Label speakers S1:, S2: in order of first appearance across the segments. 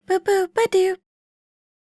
S1: Boop boop ba-doop.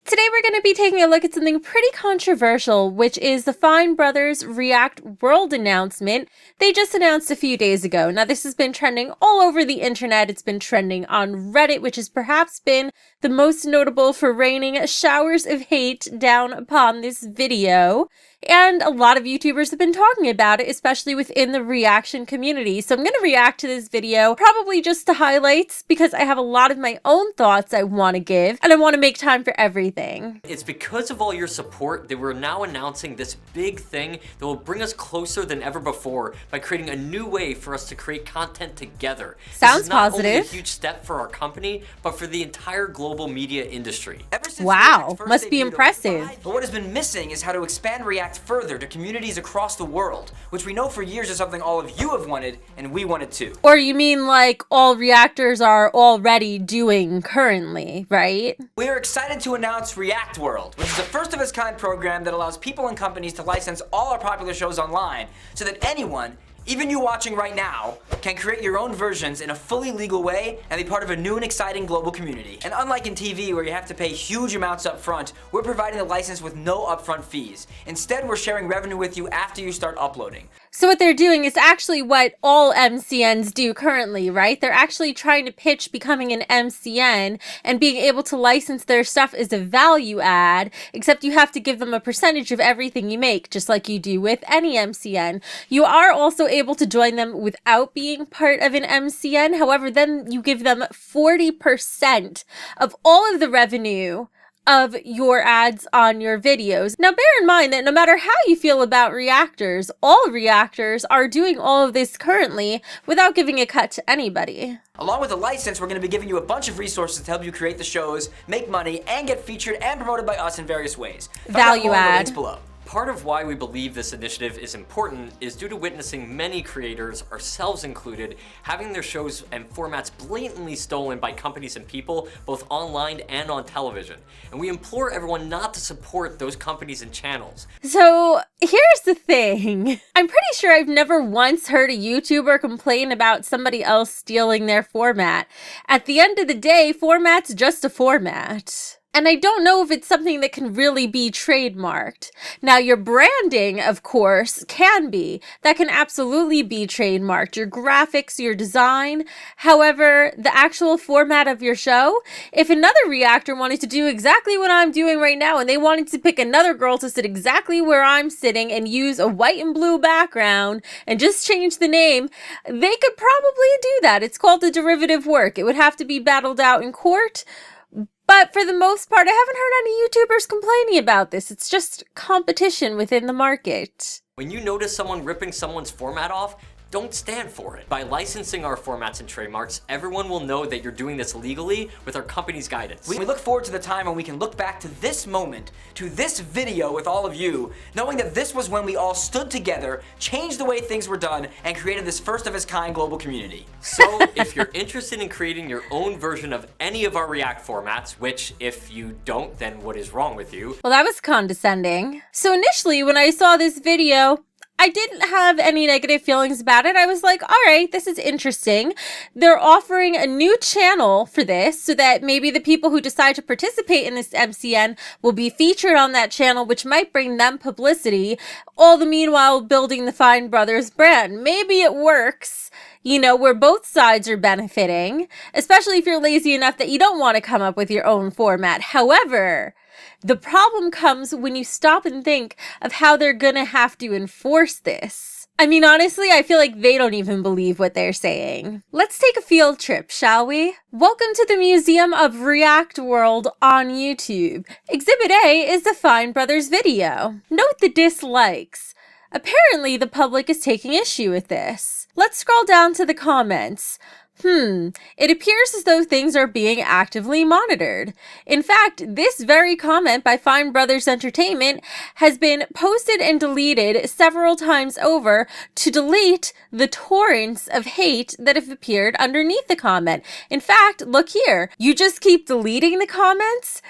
S1: Today we're going to be taking a look at something pretty controversial, which is the Fine Brothers React World announcement they just announced a few days ago. Now, this has been trending all over the internet. It's been trending on Reddit, which has perhaps been the most notable for raining showers of hate down upon this video. And a lot of YouTubers have been talking about it, especially within the reaction community. So I'm going to react to this video, probably just to highlights, because I have a lot of my own thoughts I want to give, and I want to make time for everything.
S2: It's because of all your support that we're now announcing this big thing that will bring us closer than ever before by creating a new way for us to create content together.
S1: Sounds
S2: this is not
S1: positive.
S2: only a huge step for our company, but for the entire global media industry.
S1: Wow, must be impressive.
S3: But what has been missing is how to expand React further to communities across the world, which we know for years is something all of you have wanted, and we wanted too.
S1: Or you mean like all reactors are already doing currently, right?
S3: We are excited to announce React World, which is a first-of-its-kind program that allows people and companies to license all our popular shows online so that anyone, even you watching right now, can create your own versions in a fully legal way and be part of a new and exciting global community. And unlike in TV where you have to pay huge amounts up front, we're providing the license with no upfront fees. Instead, we're sharing revenue with you after you start uploading.
S1: So what they're doing is actually what all MCNs do currently, right? They're actually trying to pitch becoming an MCN and being able to license their stuff as a value add, except you have to give them a percentage of everything you make, just like you do with any MCN. You are also able to join them without being part of an MCN. However, then you give them 40% of all of the revenue of your ads on your videos. Now, bear in mind that no matter how you feel about reactors, all reactors are doing all of this currently without giving a cut to anybody.
S3: Along with the license, we're going to be giving you a bunch of resources to help you create the shows, make money, and get featured and promoted by us in various ways.
S1: Value add.
S3: Links below.
S2: Part of why we believe this initiative is important is due to witnessing many creators, ourselves included, having their shows and formats blatantly stolen by companies and people, both online and on television. And we implore everyone not to support those companies and channels.
S1: So here's the thing. I'm pretty sure I've never once heard a YouTuber complain about somebody else stealing their format. At the end of the day, format's just a format. And I don't know if it's something that can really be trademarked. Now, your branding, of course, can be. That can absolutely be trademarked. Your graphics, your design. However, the actual format of your show, if another reactor wanted to do exactly what I'm doing right now and they wanted to pick another girl to sit exactly where I'm sitting and use a white and blue background and just change the name, they could probably do that. It's called a derivative work. It would have to be battled out in court. But for the most part, I haven't heard any YouTubers complaining about this. It's just competition within the market.
S2: When you notice someone ripping someone's format off, don't stand for it. By licensing our formats and trademarks, everyone will know that you're doing this legally with our company's guidance.
S3: We look forward to the time when we can look back to this moment, to this video with all of you, knowing that this was when we all stood together, changed the way things were done, and created this first-of-its-kind global community.
S2: So, if you're interested in creating your own version of any of our React formats, which if you don't, then what is wrong with you?
S1: Well, that was condescending. So initially, when I saw this video, I didn't have any negative feelings about it. I was like, all right, this is interesting. They're offering a new channel for this so that maybe the people who decide to participate in this MCN will be featured on that channel, which might bring them publicity, all the meanwhile building the Fine Brothers brand. Maybe it works, you know, where both sides are benefiting, especially if you're lazy enough that you don't want to come up with your own format. However, the problem comes when you stop and think of how they're gonna have to enforce this. I mean, honestly, I feel like they don't even believe what they're saying. Let's take a field trip, shall we? Welcome to the Museum of React World on YouTube. Exhibit A is the Fine Brothers video. Note the dislikes. Apparently, the public is taking issue with this. Let's scroll down to the comments. It appears as though things are being actively monitored. In fact, this very comment by Fine Brothers Entertainment has been posted and deleted several times over to delete the torrents of hate that have appeared underneath the comment. In fact, look here. You just keep deleting the comments?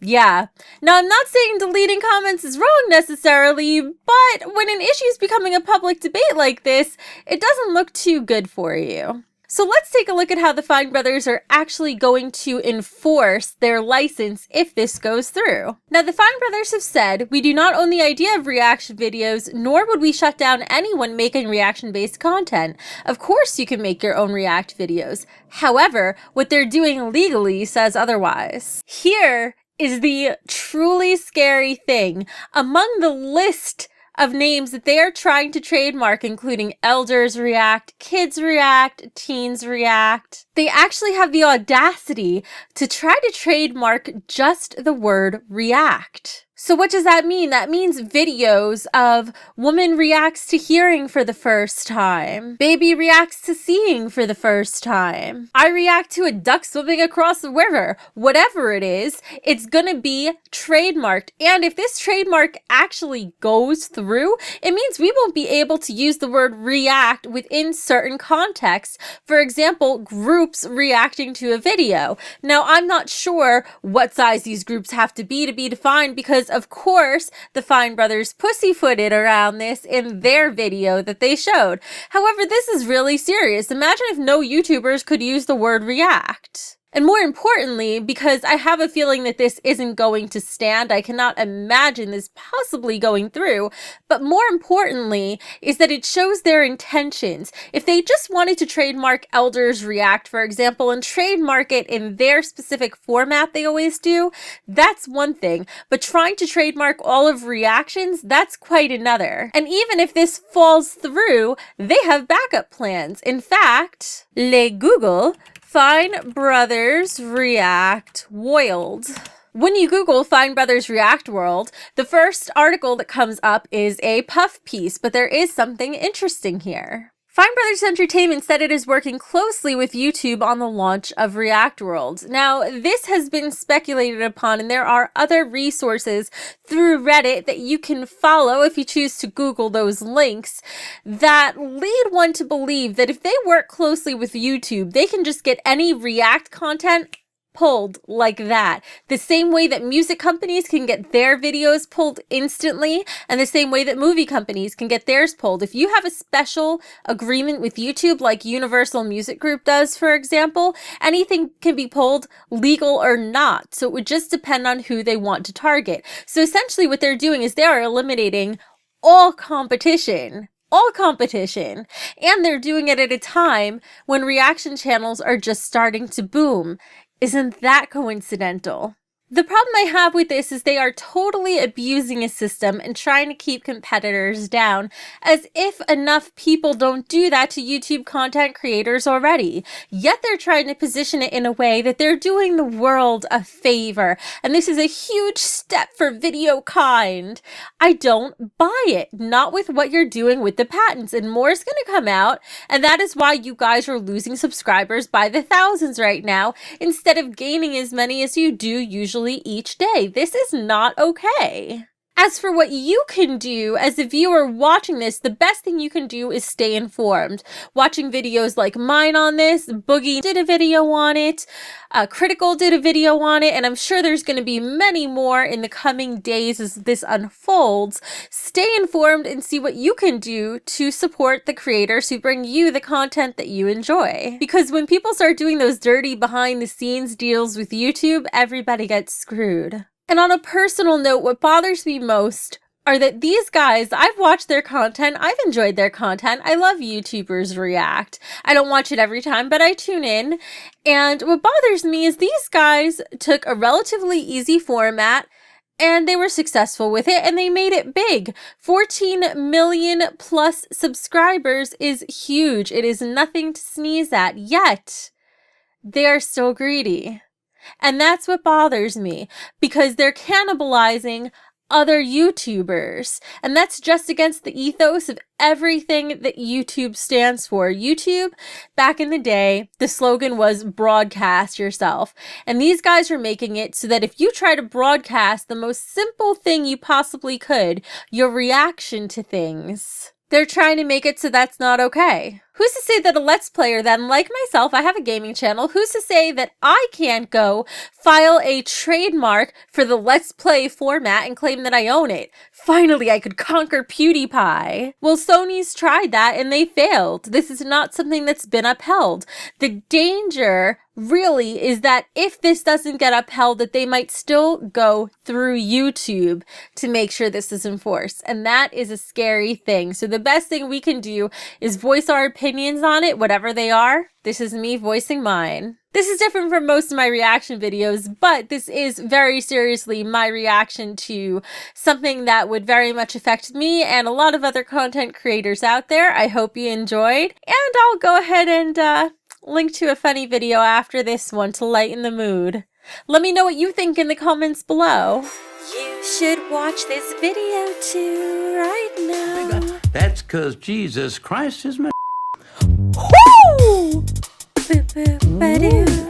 S1: Yeah. Now, I'm not saying deleting comments is wrong necessarily, but when an issue is becoming a public debate like this, it doesn't look too good for you. So let's take a look at how the Fine brothers are actually going to enforce their license if this goes through. Now, the Fine brothers have said, we do not own the idea of reaction videos, nor would we shut down anyone making reaction-based content. Of course you can make your own react videos. However, what they're doing legally says otherwise. Here is the truly scary thing. Among the list of names that they are trying to trademark, including elders react, kids react, teens react, they actually have the audacity to try to trademark just the word react. So what does that mean? That means videos of woman reacts to hearing for the first time. Baby reacts to seeing for the first time. I react to a duck swimming across the river. Whatever it is, it's gonna be trademarked. And if this trademark actually goes through, it means we won't be able to use the word react within certain contexts. For example, groups reacting to a video. Now, I'm not sure what size these groups have to be defined, because of course, the Fine brothers pussyfooted around this in their video that they showed. However, this is really serious. Imagine if no YouTubers could use the word react. And more importantly, because I have a feeling that this isn't going to stand, I cannot imagine this possibly going through, but more importantly is that it shows their intentions. If they just wanted to trademark elders react, for example, and trademark it in their specific format they always do, that's one thing, but trying to trademark all of reactions, that's quite another. And even if this falls through, they have backup plans. In fact, les Google Fine Brothers React World. When you Google Fine Brothers React World, the first article that comes up is a puff piece, but there is something interesting here. Fine Brothers Entertainment said it is working closely with YouTube on the launch of React World. Now, this has been speculated upon, and there are other resources through Reddit that you can follow if you choose to Google those links that lead one to believe that if they work closely with YouTube, they can just get any React content pulled like that. The same way that music companies can get their videos pulled instantly, and the same way that movie companies can get theirs pulled. If you have a special agreement with YouTube, like Universal Music Group does, for example, anything can be pulled, legal or not. So it would just depend on who they want to target. So essentially what they're doing is they are eliminating all competition. And they're doing it at a time when reaction channels are just starting to boom. Isn't that coincidental? The problem I have with this is they are totally abusing a system and trying to keep competitors down, as if enough people don't do that to YouTube content creators already. Yet they're trying to position it in a way that they're doing the world a favor, and this is a huge step for video kind. I don't buy it, not with what you're doing with the patents, and more is going to come out, and that is why you guys are losing subscribers by the thousands right now, instead of gaining as many as you do usually each day. This is not okay. As for what you can do as a viewer watching this, the best thing you can do is stay informed. Watching videos like mine on this, Boogie did a video on it, Critical did a video on it, and I'm sure there's going to be many more in the coming days as this unfolds. Stay informed and see what you can do to support the creators who bring you the content that you enjoy. Because when people start doing those dirty behind the scenes deals with YouTube, everybody gets screwed. And on a personal note, what bothers me most are that these guys, I've watched their content, I've enjoyed their content, I love YouTubers react. I don't watch it every time, but I tune in. And what bothers me is these guys took a relatively easy format and they were successful with it and they made it big. 14 million plus subscribers is huge. It is nothing to sneeze at, yet they are still greedy. And that's what bothers me, because they're cannibalizing other YouTubers. And that's just against the ethos of everything that YouTube stands for. YouTube, back in the day, the slogan was broadcast yourself. And these guys are making it so that if you try to broadcast the most simple thing you possibly could, your reaction to things, they're trying to make it so that's not okay. Who's to say that a Let's Player then, like myself, I have a gaming channel, who's to say that I can't go file a trademark for the Let's Play format and claim that I own it? Finally, I could conquer PewDiePie. Well, Sony's tried that and they failed. This is not something that's been upheld. The danger really is that if this doesn't get upheld, that they might still go through YouTube to make sure this is enforced. And that is a scary thing. So the best thing we can do is voice our opinions on it, whatever they are. This is me voicing mine. This is different from most of my reaction videos, but this is very seriously my reaction to something that would very much affect me and a lot of other content creators out there. I hope you enjoyed, and I'll go ahead and link to a funny video after this one to lighten the mood. Let me know what you think in the comments below. You should watch this video too right now.
S4: That's 'cause Jesus Christ is my
S1: Woo! Boop, boop, ba-doo.